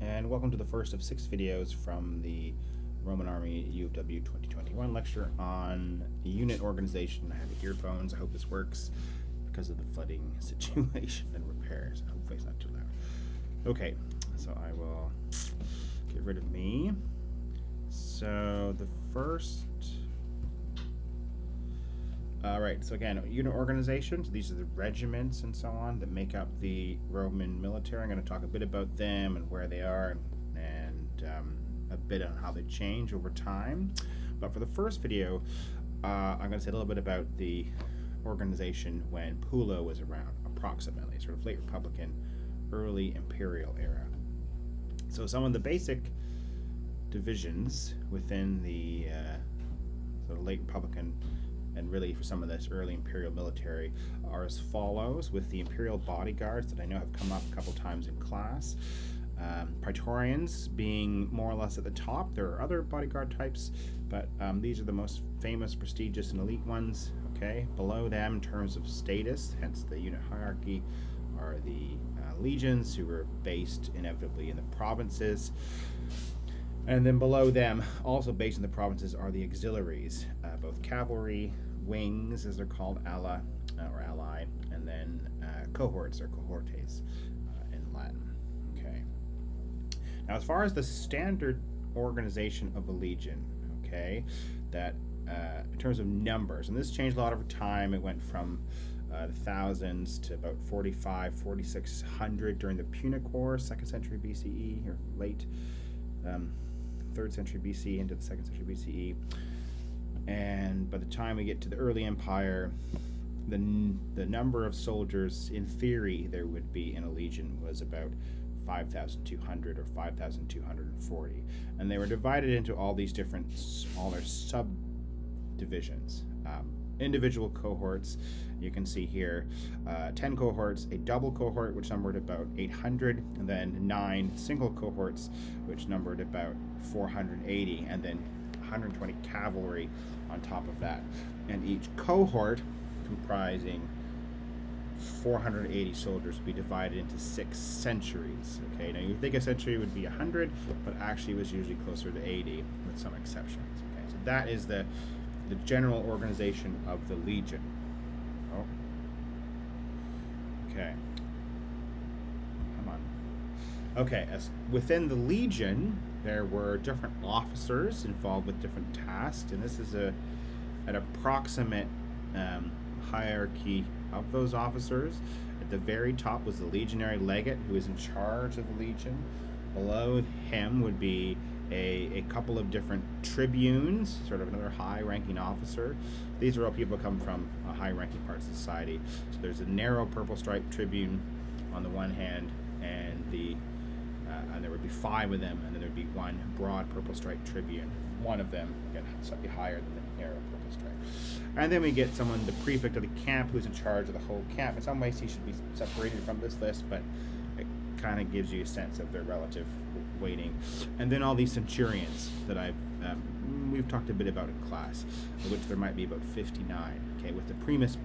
and welcome to the first of 6 videos from the Roman Army UofW 2021 lecture on unit organization. I have the earphones. I hope this works because of the flooding situation and repairs. Hopefully it's not too loud. Okay, so I will get rid of me. So the first... Alright, so again, unit organizations, these are the regiments and so on that make up the Roman military. I'm going to talk a bit about them and where they are and a bit on how they change over time. But for the first video, I'm going to say a little bit about the organization when Pullo was around, approximately, sort of late Republican, early Imperial era. So some of the basic divisions within the sort of late Republican and really for some of this early Imperial military are as follows, with the Imperial Bodyguards that I know have come up a couple times in class. Praetorians being more or less at the top. There are other bodyguard types, but these are the most famous, prestigious, and elite ones. Okay, below them in terms of status, hence the unit hierarchy, are the legions, who were based inevitably in the provinces. And then below them, also based in the provinces, are the auxiliaries, both cavalry, wings, as they're called, ala, or ally, and then cohorts, or cohortes, in Latin. Okay. Now, as far as the standard organization of a legion, okay, that in terms of numbers, and this changed a lot over time. It went from the thousands to about 4,600 during the Punic War, 2nd century BCE, or late 3rd century BC into the 2nd century BCE. And by the time we get to the early empire, the number of soldiers in theory there would be in a legion was about 5,200 or 5,240, and they were divided into all these different smaller subdivisions, individual cohorts. You can see here 10 cohorts, a double cohort which numbered about 800, and then 9 single cohorts which numbered about 480, and then 120 cavalry on top of that, and each cohort comprising 480 soldiers would be divided into 6 centuries. Okay, now you think a century would be 100, but actually it was usually closer to 80 with some exceptions. Okay, so that is the general organization of the legion. Oh. Okay. Come on. Okay, as within the legion, there were different officers involved with different tasks, and this is an approximate hierarchy of those officers. At the very top was the legionary legate, who is in charge of the legion. Below him would be a couple of different tribunes, sort of another high-ranking officer. These are all people who come from high-ranking parts of society. So there's a narrow purple-striped tribune on the one hand, and there would be 5 of them, and then there would be one broad purple-striped tribune. One of them, again, slightly higher than the narrow purple stripe. And then we get someone, the prefect of the camp, who's in charge of the whole camp. In some ways, he should be separated from this list, but it kind of gives you a sense of their relative weighting. And then all these centurions that we've talked a bit about in class, of which there might be about 59. Okay, with the primus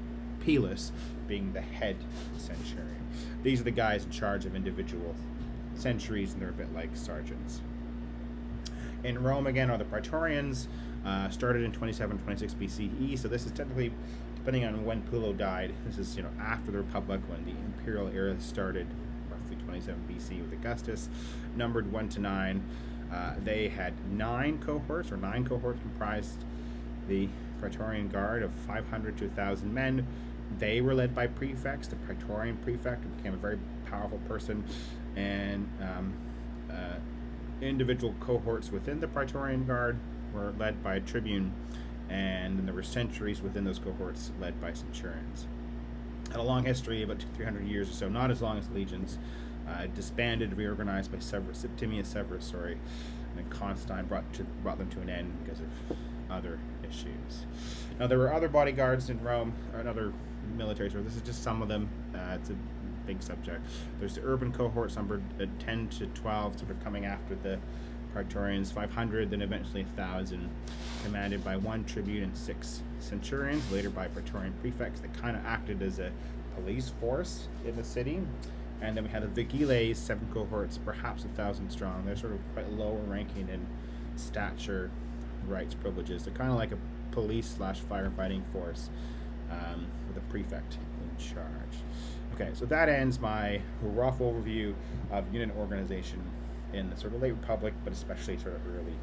pilus being the head centurion. These are the guys in charge of individual centuries, and they're a bit like sergeants. In Rome, again, are the Praetorians, started in 27-26 BCE. So this is technically, depending on when Pullo died, this is after the Republic, when the Imperial era started, roughly 27 BC with Augustus, numbered 1 to 9. They had 9 cohorts, or 9 cohorts comprised the Praetorian Guard of 500 to 1,000 men. They were led by prefects. The Praetorian prefect became a very powerful person, and individual cohorts within the Praetorian Guard were led by a tribune, and then there were centuries within those cohorts led by centurions. Had a long history, about 300 years or so, not as long as legions. Disbanded, reorganized by Septimius Severus, and then Constantine brought them to an end because of other issues. Now, there were other bodyguards in Rome, or other military, so this is just some of them. It's a big subject. There's the urban cohorts numbered 10 to 12, sort of coming after the Praetorians, 500, then eventually 1,000, commanded by 1 tribune and 6 centurions, later by Praetorian prefects that kind of acted as a police force in the city. And then we have the Vigiles, 7 cohorts, perhaps 1,000 strong. They're sort of quite lower ranking in stature, rights, privileges. They're kind of like a police slash firefighting force with a prefect in charge. Okay, so that ends my rough overview of unit organization in the sort of late Republic, but especially sort of early